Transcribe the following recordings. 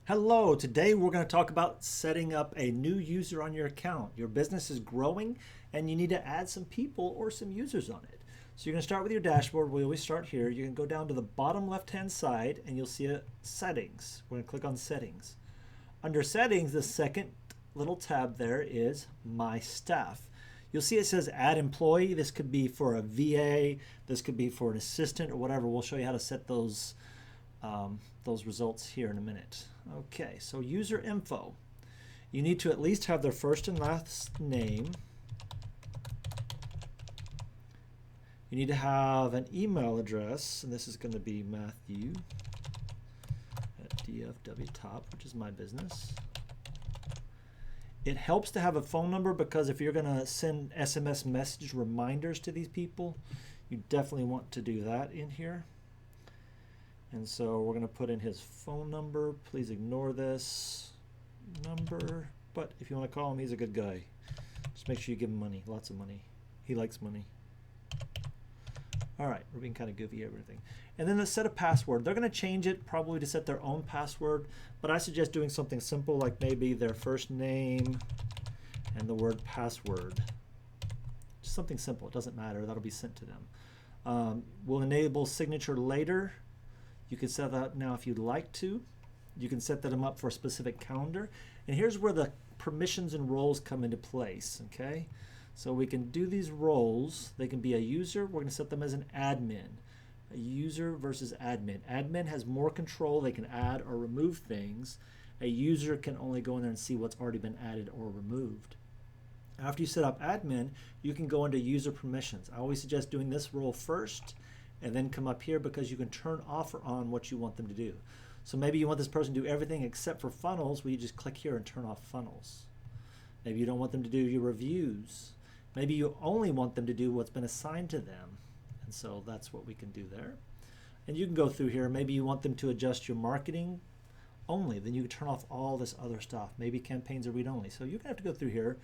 Hello, today we're going to talk about setting up a new user on your account. Your business is growing and you need to add some people or some users on it. So you're going to start with your dashboard. We always start here. You can go down to the bottom left hand side and you'll see a settings. We're going to click on settings. Under settings, the second little tab there is my staff. You'll see it says add employee. This could be for a VA, this could be for an assistant or whatever. We'll show you how to set those results here in a minute. Okay, so user info. You need to at least have their first and last name. You need to have an email address, and this is going to be Matthew at DFW Top, which is my business. It helps to have a phone number because if you're going to send SMS message reminders to these people, you definitely want to do that in here. And so we're going to put in his phone number. Please ignore this number. But if you want to call him, he's a good guy. Just make sure you give him money, lots of money. He likes money. All right, we're being kind of goofy everything. And then the set a password. They're going to change it probably to set their own password, but I suggest doing something simple like maybe their first name and the word password. Just something simple. It doesn't matter. That'll be sent to them. We'll enable signature later. You can set that up now if you'd like to. You can set them up for a specific calendar. And here's where the permissions and roles come into place, okay? So we can do these roles. They can be a user. We're going to set them as an admin. A user versus admin. Admin has more control. They can add or remove things. A user can only go in there and see what's already been added or removed. After you set up admin, you can go into user permissions. I always suggest doing this role first and then come up here because you can turn off or on what you want them to do. So maybe you want this person to do everything except for funnels. Well, you just click here and turn off funnels. Maybe you don't want them to do your reviews. Maybe you only want them to do what's been assigned to them. And so that's what we can do there. And you can go through here. Maybe you want them to adjust your marketing only. Then you can turn off all this other stuff. Maybe campaigns are read only. So you're going to have to go through here.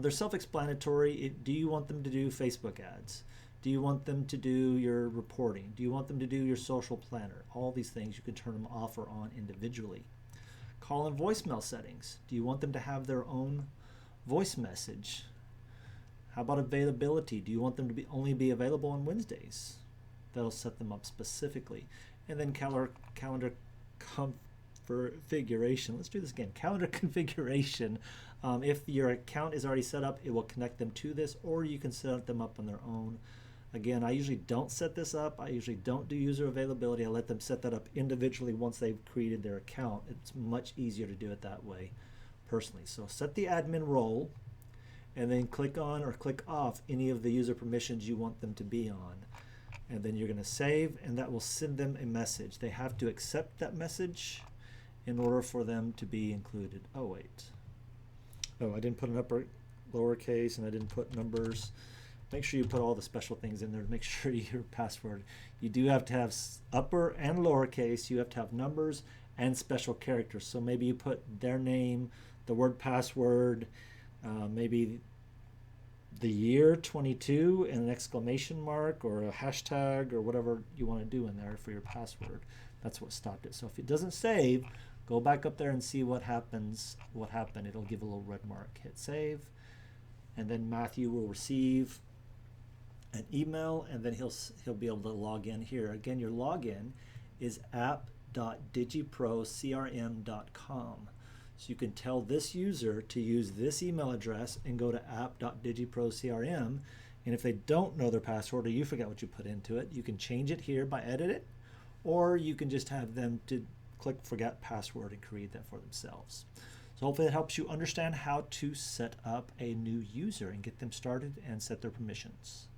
They're self-explanatory. Do you want them to do Facebook ads? Do you want them to do your reporting? Do you want them to do your social planner? All these things you can turn them off or on individually. Call and voicemail settings. Do you want them to have their own voice message? How about availability? Do you want them to only be available on Wednesdays? That'll set them up specifically. And then calendar configuration. Let's do this again. Calendar configuration. If your account is already set up, it will connect them to this, or you can set them up on their own. Again, I usually don't set this up. I usually don't do user availability. I let them set that up individually once they've created their account. It's much easier to do it that way personally. So set the admin role and then click on or click off any of the user permissions you want them to be on. And then you're going to save, and that will send them a message. They have to accept that message in order for them to be included. Oh, wait. Oh, I didn't put an upper lowercase and I didn't put numbers. Make sure you put all the special things in there to make sure your password. You do have to have upper and lowercase. You have to have numbers and special characters. So maybe you put their name, the word password, maybe the year 22 and an exclamation mark or a hashtag or whatever you want to do in there for your password. That's what stopped it. So if it doesn't save, go back up there and see what happens. What happened? It'll give a little red mark. Hit save, and then Matthew will receive an email, and then he'll be able to log in here. Again, your login is app.digiprocrm.com. So you can tell this user to use this email address and go to app.digiprocrm. And if they don't know their password or you forget what you put into it, you can change it here by edit it, or you can just have them to click forget password and create that for themselves. So hopefully it helps you understand how to set up a new user and get them started and set their permissions.